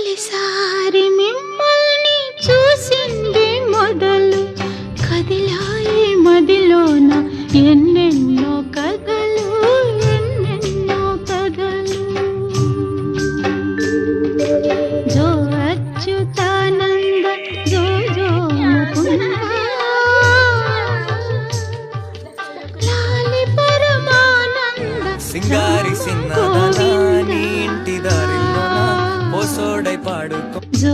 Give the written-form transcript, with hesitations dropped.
తొలిసారి మిమ్మల్ని చూసింది మొదలు కదిలాయి మదిలోన ఎన్నెన్నో కథలు ఎన్నెన్నో కథలు. జో అచ్యుతానంద జో జో ముకుంద లాలి పరమానంద సింగారి సిన్నదానా నీ ఇంటి దారిలోన పోసోడై పాడుకో. జో